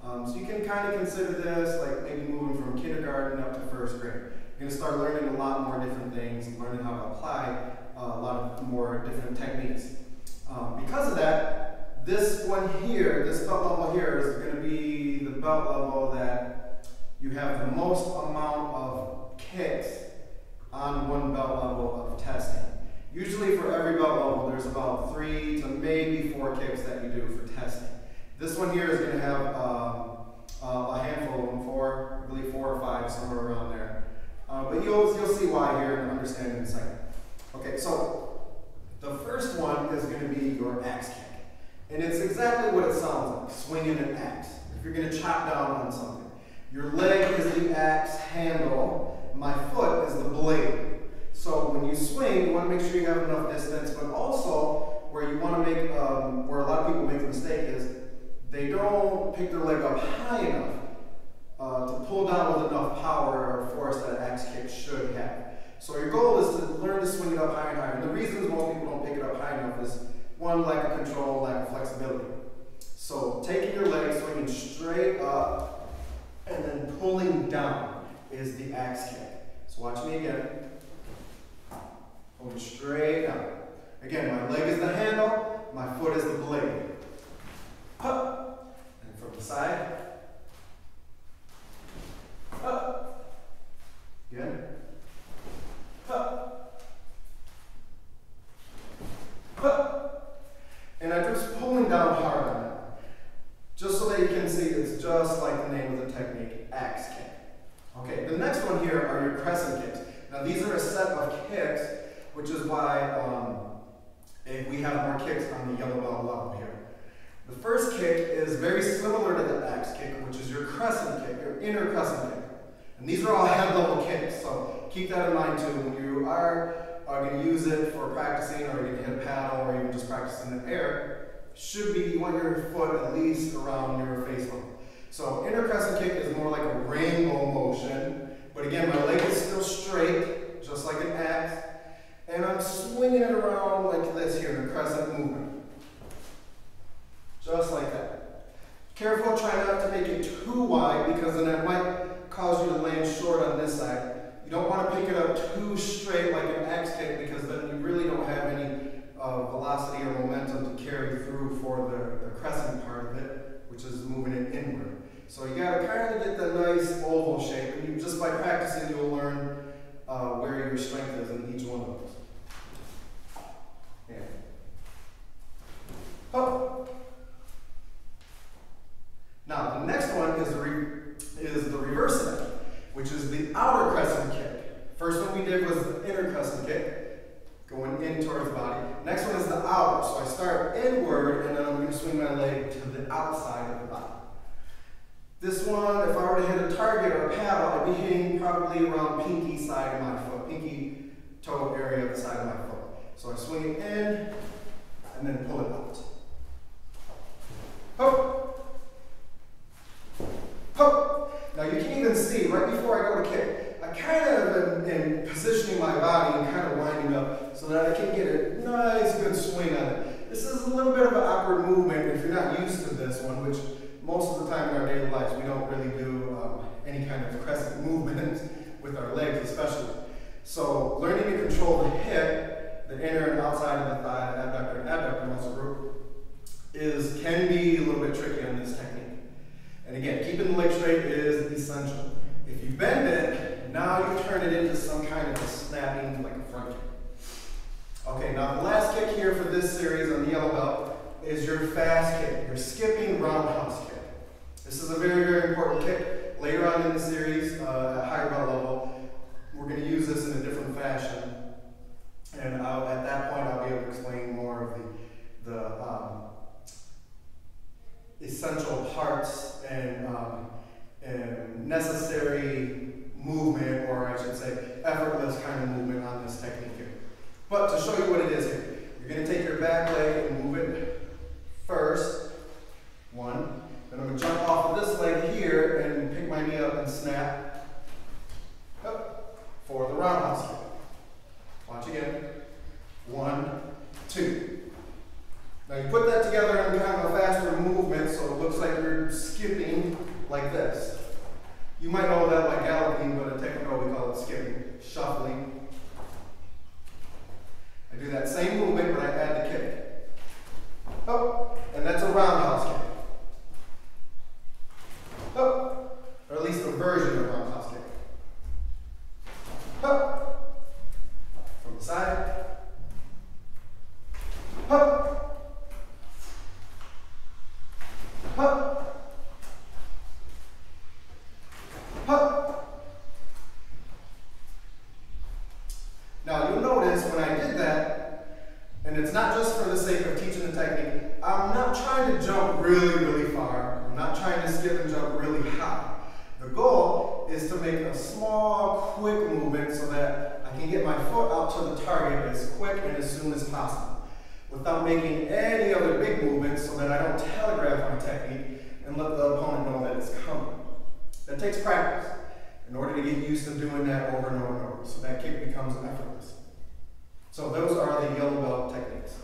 So you can kind of consider this like maybe moving from kindergarten up to first grade. You're going to start learning a lot more different things, learning how to apply a lot of more different techniques. Because of that, this one here, this belt level here is going to be the belt level that you have the most amount of kicks on one belt level of testing. Usually for every belt level, there's about 3 to maybe 4 kicks that you do for testing. This one here is going to have a handful of them, 4, I believe 4 or 5, somewhere around there. But you'll see why here and understand in a second. Okay, so the first one is going to be your axe kick. And it's exactly what it sounds like, swinging an axe. If you're going to chop down on something. Your leg is the axe handle, my foot is the blade. So when you swing, you want to make sure you have enough distance, but also where you want to make, where a lot of people make the mistake is they don't pick their leg up high enough to pull down with enough power or force that axe kick should have. So your goal is to learn to swing it up high and higher. And the reasons most people don't pick it up high enough is one, lack of control, lack of flexibility. So taking your leg, swinging straight up, and then pulling down is the axe kick. So watch me again. Pulling straight down. Again, my leg is the handle, my foot is the blade. Up, and from the side. Up. Again. Up. Up. And I'm just pulling down hard on that. Just so that you can see it's just like the name of the technique, axe kick. Okay, the next one here are your crescent kicks. Now these are a set of kicks, which is why we have more kicks on the yellow belt level here. The first kick is very similar to the axe kick, which is your crescent kick, your inner crescent kick. And these are all head level kicks, so keep that in mind too. When you are going to use it for practicing, or you're going to hit a paddle, or even just practicing in the air, you want your foot at least around your face level. So inner crescent kick is more like a rainbow motion, but again, my leg is still straight, just like an axe, and I'm swinging it around like this here in a crescent movement. Just like that. Careful, try not to make it too wide, because then that might cause you to land short on this side. You don't want to pick it up too straight like an axe kick, because then you really don't have any velocity or momentum to carry through for the crescent part of it, which is moving it inward. So you got to kind of get that nice oval shape, and just by practicing you'll learn where your strength is in each one of those. Yeah. Up. Now the next one is the reverse of that, which is the outer crescent kick. First one we did was the inner crescent kick, going in towards the body. Next one is the outer. So I start inward, and then I'm going to swing my leg to the outside of the body. This one, if I were to hit a target or a paddle, I'd be hitting probably around pinky side of my foot, pinky toe area of the side of my foot. So I swing it in, and then pull it out. Hop. Hop. Now you can even see, right before I go to kick, I kind of am positioning my body and kind of winding up so that I can get a nice good swing on it. This is a little bit of an awkward movement if you're not used to this one, which most of the time in our daily lives we don't really do any kind of crescent movement with our legs especially. So learning to control the hip, the inner and outside of the thigh, the abductor and abductor muscle group, can be a little bit tricky on this technique. And again, keeping the leg straight is essential. If you bend it, now you turn it into some kind of a snapping, like a front kick. Okay, now the last kick here for this series on the yellow belt is your fast kick, your skipping roundhouse kick. This is a very, very important kick. Later on in the series, at higher belt level, we're going to use this in a different fashion. And at that point, I'll be able to explain more of the essential parts and necessary movement, or I should say effortless kind of movement on this technique here. But to show you what it is here, you're going to take your back leg and move it first, one, then I'm going to jump off of this leg here and pick my knee up and snap up for the roundhouse kick. Watch again, 1, 2. Now you put that together in kind of a faster movement. movement so it looks like you're skipping like this. You might know that like galloping, but in technical we call it skipping, shuffling. I do that same movement, but I add the kick. Up, and that's a roundhouse kick. Up, or at least a version of roundhouse kick. Up, from the side. Up, up, up. Now you'll notice when I did that, and it's not just for the sake of teaching the technique, I'm not trying to jump really far. I'm not trying to skip and jump really high. The goal is to make a small, quick movement so that I can get my foot out to the target as quick and as soon as possible, without making any other big movements so that I don't telegraph my technique and let the opponent know that it's coming. That takes practice in order to get used to doing that over and over and over, so that kick becomes effortless. So those are the yellow belt techniques.